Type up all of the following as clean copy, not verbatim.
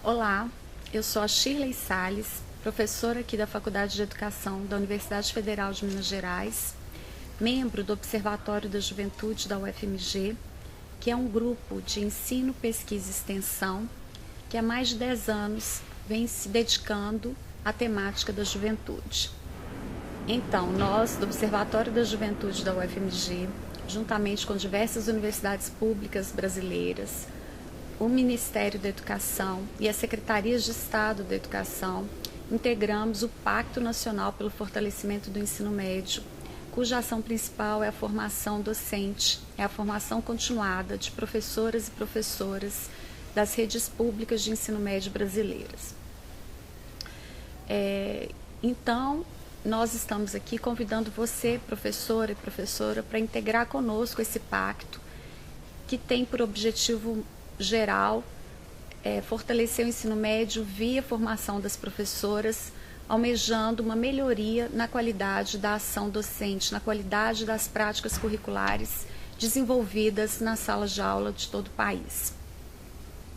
Olá, eu sou a Shirley Salles, professora aqui da Faculdade de Educação da Universidade Federal de Minas Gerais, membro do Observatório da Juventude da UFMG, que é um grupo de ensino, pesquisa e extensão que há mais de 10 anos vem se dedicando à temática da juventude. Então, nós, do Observatório da Juventude da UFMG, juntamente com diversas universidades públicas brasileiras, o Ministério da Educação e as Secretarias de Estado da Educação, integramos o Pacto Nacional pelo Fortalecimento do Ensino Médio, cuja ação principal é a formação docente, é a formação continuada de professoras e professoras das redes públicas de ensino médio brasileiras. Então, nós estamos aqui convidando você, professora e professora, para integrar conosco esse pacto, que tem por objetivo geral fortalecer o ensino médio via formação das professoras, almejando uma melhoria na qualidade da ação docente, na qualidade das práticas curriculares desenvolvidas nas salas de aula de todo o país.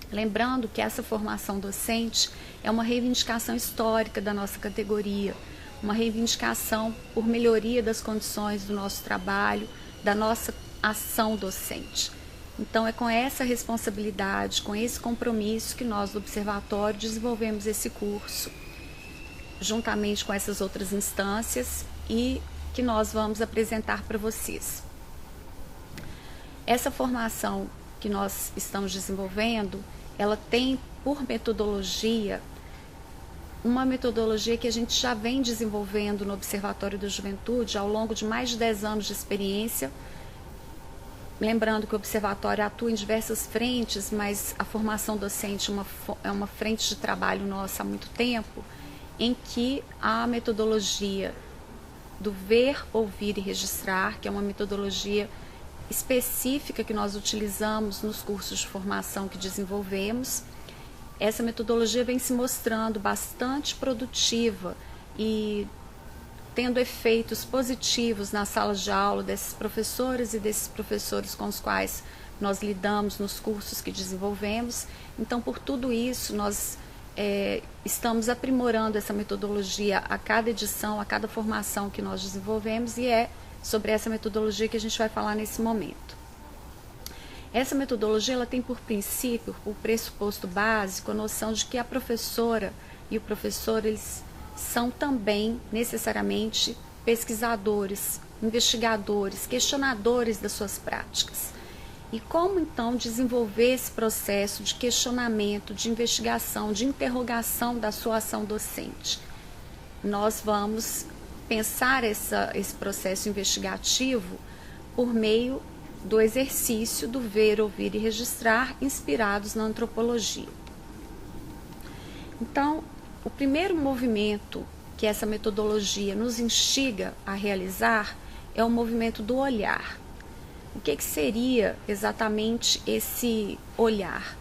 Lembrando que essa formação docente é uma reivindicação histórica da nossa categoria, uma reivindicação por melhoria das condições do nosso trabalho, da nossa ação docente. Então, é com essa responsabilidade, com esse compromisso que nós do Observatório desenvolvemos esse curso, juntamente com essas outras instâncias, e que nós vamos apresentar para vocês. Essa formação que nós estamos desenvolvendo, ela tem por metodologia, uma metodologia que a gente já vem desenvolvendo no Observatório da Juventude ao longo de mais de 10 anos de experiência. Lembrando que o Observatório atua em diversas frentes, mas a formação docente é uma frente de trabalho nossa há muito tempo, em que a metodologia do ver, ouvir e registrar, que é uma metodologia específica que nós utilizamos nos cursos de formação que desenvolvemos, essa metodologia vem se mostrando bastante produtiva e tendo efeitos positivos nas salas de aula desses professores e desses professores com os quais nós lidamos nos cursos que desenvolvemos. Então, por tudo isso, nós estamos aprimorando essa metodologia a cada edição, a cada formação que nós desenvolvemos, e é sobre essa metodologia que a gente vai falar nesse momento. Essa metodologia ela tem por princípio, por pressuposto básico, a noção de que a professora e o professor, eles são também necessariamente pesquisadores, investigadores, questionadores das suas práticas. E como então desenvolver esse processo de questionamento, de investigação, de interrogação da sua ação docente? Nós vamos pensar esse processo investigativo por meio do exercício do ver, ouvir e registrar, inspirados na antropologia. Então, o primeiro movimento que essa metodologia nos instiga a realizar é o movimento do olhar. O que seria exatamente esse olhar?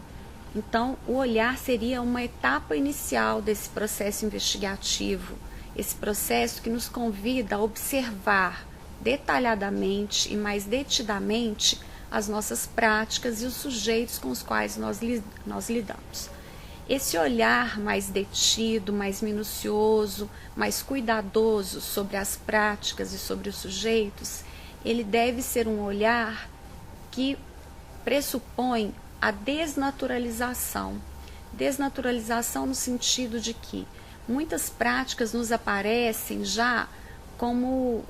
Então, o olhar seria uma etapa inicial desse processo investigativo, esse processo que nos convida a observar detalhadamente e mais detidamente as nossas práticas e os sujeitos com os quais nós lidamos. Esse olhar mais detido, mais minucioso, mais cuidadoso sobre as práticas e sobre os sujeitos, ele deve ser um olhar que pressupõe a desnaturalização. Desnaturalização no sentido de que muitas práticas nos aparecem já como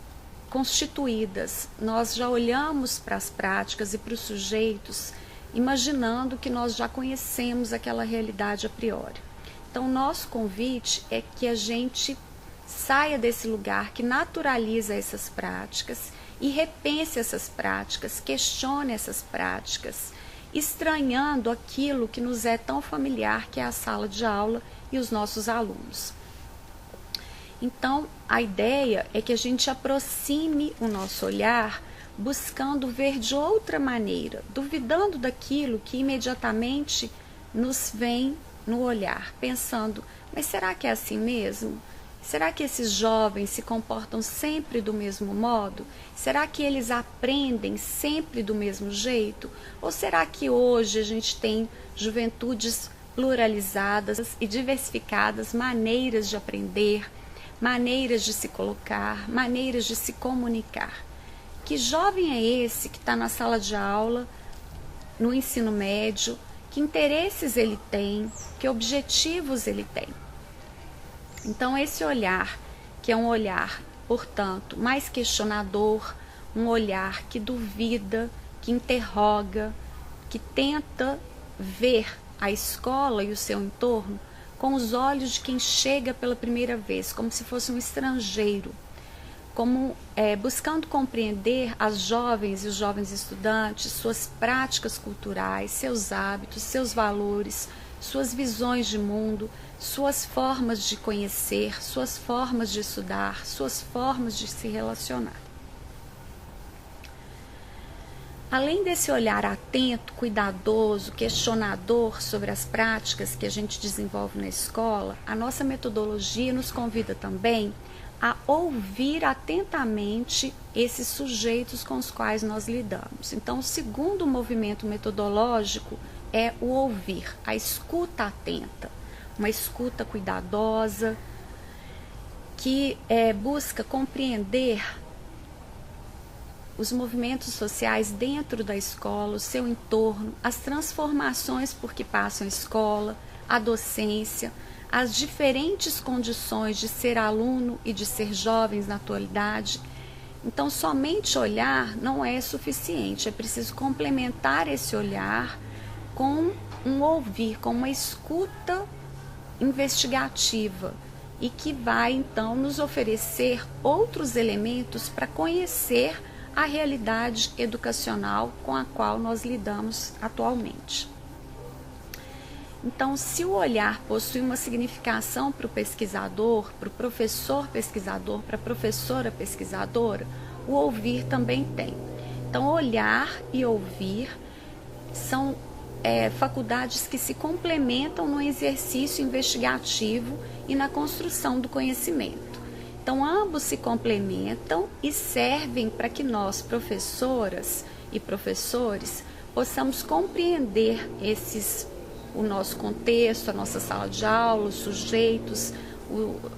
constituídas. Nós já olhamos para as práticas e para os sujeitos imaginando que nós já conhecemos aquela realidade a priori. Então, nosso convite é que a gente saia desse lugar que naturaliza essas práticas e repense essas práticas, questione essas práticas, estranhando aquilo que nos é tão familiar, que é a sala de aula e os nossos alunos. Então, a ideia é que a gente aproxime o nosso olhar buscando ver de outra maneira, duvidando daquilo que imediatamente nos vem no olhar, pensando, mas será que é assim mesmo? Será que esses jovens se comportam sempre do mesmo modo? Será que eles aprendem sempre do mesmo jeito? Ou será que hoje a gente tem juventudes pluralizadas e diversificadas maneiras de aprender, maneiras de se colocar, maneiras de se comunicar. Que jovem é esse que está na sala de aula, no ensino médio? Que interesses ele tem? Que objetivos ele tem? Então, esse olhar, que é um olhar, portanto, mais questionador, um olhar que duvida, que interroga, que tenta ver a escola e o seu entorno com os olhos de quem chega pela primeira vez, como se fosse um estrangeiro, como buscando compreender as jovens e os jovens estudantes, suas práticas culturais, seus hábitos, seus valores, suas visões de mundo, suas formas de conhecer, suas formas de estudar, suas formas de se relacionar. Além desse olhar atento, cuidadoso, questionador sobre as práticas que a gente desenvolve na escola, a nossa metodologia nos convida também a ouvir atentamente esses sujeitos com os quais nós lidamos. Então, o segundo movimento metodológico é o ouvir, a escuta atenta, uma escuta cuidadosa, que busca compreender os movimentos sociais dentro da escola, o seu entorno, as transformações por que passa a escola, a docência, as diferentes condições de ser aluno e de ser jovens na atualidade. Então, somente olhar não é suficiente, é preciso complementar esse olhar com um ouvir, com uma escuta investigativa e que vai, então, nos oferecer outros elementos para conhecer a realidade educacional com a qual nós lidamos atualmente. Então, se o olhar possui uma significação para o pesquisador, para o professor pesquisador, para a professora pesquisadora, o ouvir também tem. Então, olhar e ouvir são faculdades que se complementam no exercício investigativo e na construção do conhecimento. Então, ambos se complementam e servem para que nós, professoras e professores, possamos compreender o nosso contexto, a nossa sala de aula, os sujeitos,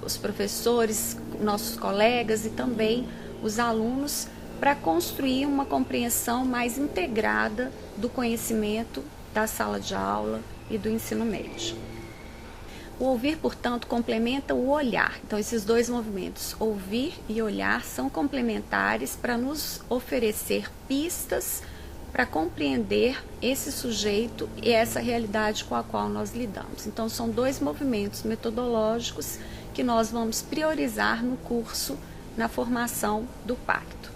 os professores, nossos colegas e também os alunos, para construir uma compreensão mais integrada do conhecimento da sala de aula e do ensino médio. O ouvir, portanto, complementa o olhar. Então, esses dois movimentos, ouvir e olhar, são complementares para nos oferecer pistas para compreender esse sujeito e essa realidade com a qual nós lidamos. Então, são dois movimentos metodológicos que nós vamos priorizar no curso, na formação do pacto.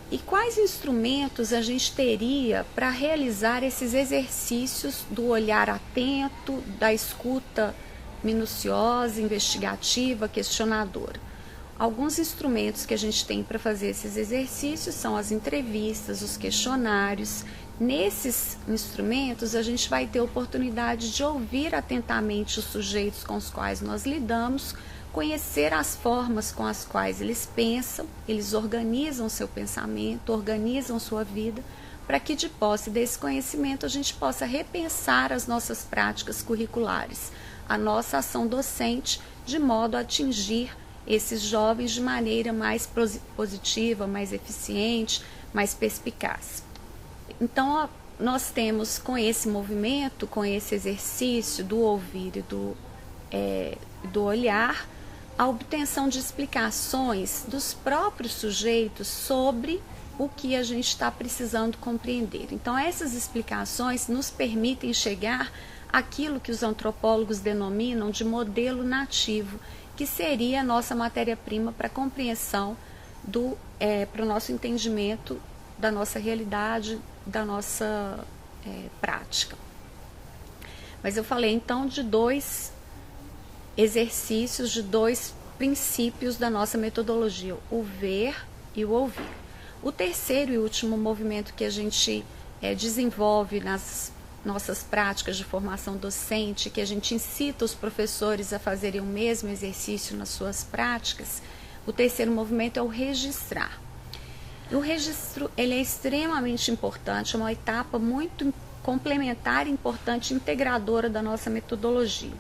E quais instrumentos a gente teria para realizar esses exercícios do olhar atento, da escuta minuciosa, investigativa, questionadora? Alguns instrumentos que a gente tem para fazer esses exercícios são as entrevistas, os questionários. Nesses instrumentos, a gente vai ter oportunidade de ouvir atentamente os sujeitos com os quais nós lidamos, conhecer as formas com as quais eles pensam, eles organizam seu pensamento, organizam sua vida, para que de posse desse conhecimento a gente possa repensar as nossas práticas curriculares, a nossa ação docente, de modo a atingir esses jovens de maneira mais positiva, mais eficiente, mais perspicaz. Então, nós temos com esse movimento, com esse exercício do ouvir e do olhar, a obtenção de explicações dos próprios sujeitos sobre o que a gente está precisando compreender. Então, essas explicações nos permitem chegar àquilo que os antropólogos denominam de modelo nativo, que seria a nossa matéria-prima para a compreensão para o nosso entendimento da nossa realidade, da nossa prática. Mas eu falei então de dois exercícios, de dois princípios da nossa metodologia, o ver e o ouvir. O terceiro e último movimento que a gente desenvolve nas nossas práticas de formação docente, que a gente incita os professores a fazerem o mesmo exercício nas suas práticas, o terceiro movimento é o registrar. O registro ele é extremamente importante, é uma etapa muito complementar, importante, integradora da nossa metodologia.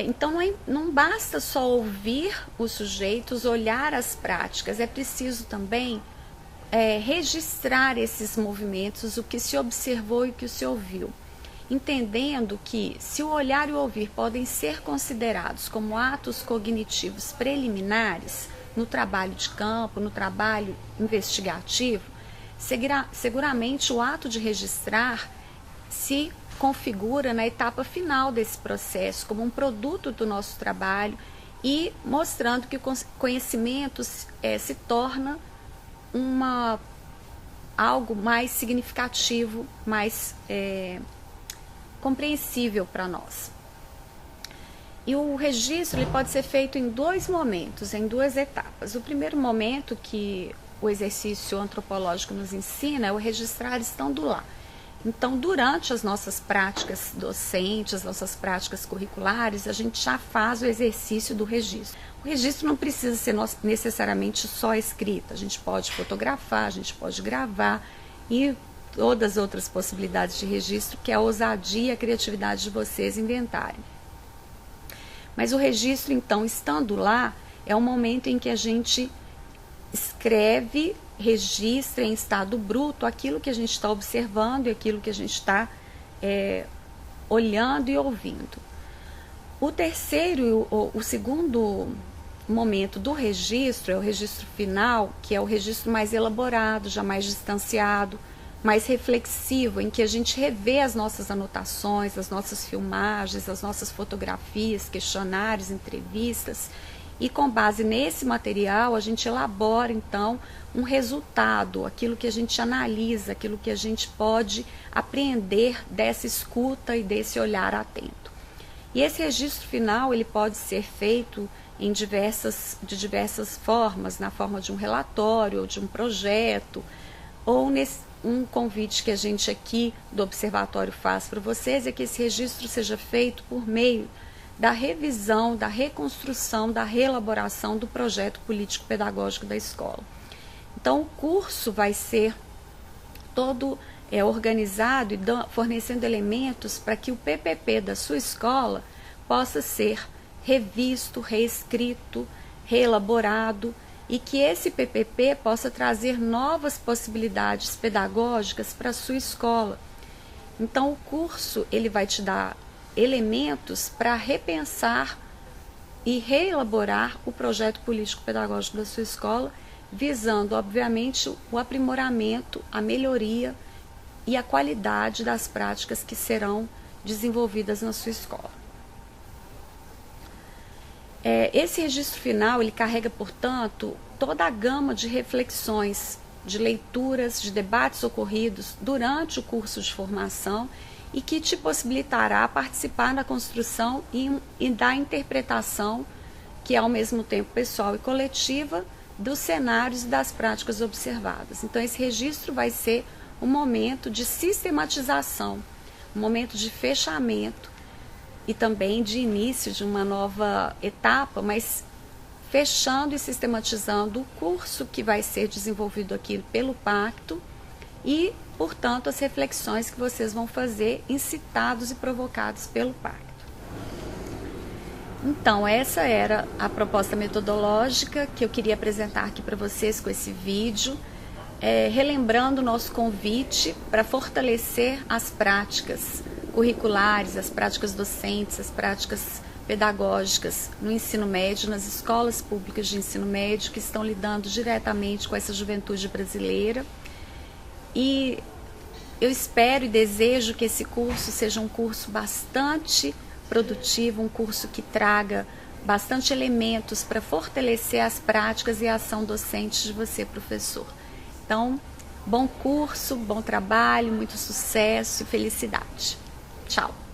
Então, não basta só ouvir os sujeitos, olhar as práticas, é preciso também registrar esses movimentos, o que se observou e o que se ouviu, entendendo que, se o olhar e o ouvir podem ser considerados como atos cognitivos preliminares no trabalho de campo, no trabalho investigativo, seguramente o ato de registrar se configura na etapa final desse processo, como um produto do nosso trabalho e mostrando que o conhecimento se torna algo mais significativo, mais compreensível para nós. E o registro ele pode ser feito em dois momentos, em duas etapas. O primeiro momento que o exercício antropológico nos ensina é o registrar estando lá. Então, durante as nossas práticas docentes, as nossas práticas curriculares, a gente já faz o exercício do registro. O registro não precisa ser necessariamente só escrito, a gente pode fotografar, a gente pode gravar e todas as outras possibilidades de registro que a ousadia e a criatividade de vocês inventarem. Mas o registro, então, estando lá, é o momento em que a gente escreve, registra em estado bruto aquilo que a gente está observando e aquilo que a gente está olhando e ouvindo. O segundo momento do registro é o registro final, que é o registro mais elaborado, já mais distanciado, mais reflexivo, em que a gente revê as nossas anotações, as nossas filmagens, as nossas fotografias, questionários, entrevistas, e com base nesse material a gente elabora então um resultado, aquilo que a gente analisa, aquilo que a gente pode apreender dessa escuta e desse olhar atento. E esse registro final ele pode ser feito de diversas formas, na forma de um relatório, ou de um projeto, ou um convite que a gente aqui do Observatório faz para vocês é que esse registro seja feito por meio da revisão, da reconstrução, da reelaboração do projeto político-pedagógico da escola. Então, o curso vai ser todo organizado e fornecendo elementos para que o PPP da sua escola possa ser revisto, reescrito, reelaborado e que esse PPP possa trazer novas possibilidades pedagógicas para a sua escola. Então, o curso ele vai te dar elementos para repensar e reelaborar o projeto político-pedagógico da sua escola, visando, obviamente, o aprimoramento, a melhoria e a qualidade das práticas que serão desenvolvidas na sua escola. Esse registro final, ele carrega, portanto, toda a gama de reflexões, de leituras, de debates ocorridos durante o curso de formação e que te possibilitará participar na construção e da interpretação, que é ao mesmo tempo pessoal e coletiva, dos cenários e das práticas observadas. Então, esse registro vai ser um momento de sistematização, um momento de fechamento e também de início de uma nova etapa, mas fechando e sistematizando o curso que vai ser desenvolvido aqui pelo Pacto e, portanto, as reflexões que vocês vão fazer incitados e provocados pelo Pacto. Então, essa era a proposta metodológica que eu queria apresentar aqui para vocês com esse vídeo, relembrando o nosso convite para fortalecer as práticas curriculares, as práticas docentes, as práticas pedagógicas no ensino médio, nas escolas públicas de ensino médio que estão lidando diretamente com essa juventude brasileira. E eu espero e desejo que esse curso seja um curso bastante produtivo, um curso que traga bastante elementos para fortalecer as práticas e a ação docente de você, professor. Então, bom curso, bom trabalho, muito sucesso e felicidade. Tchau!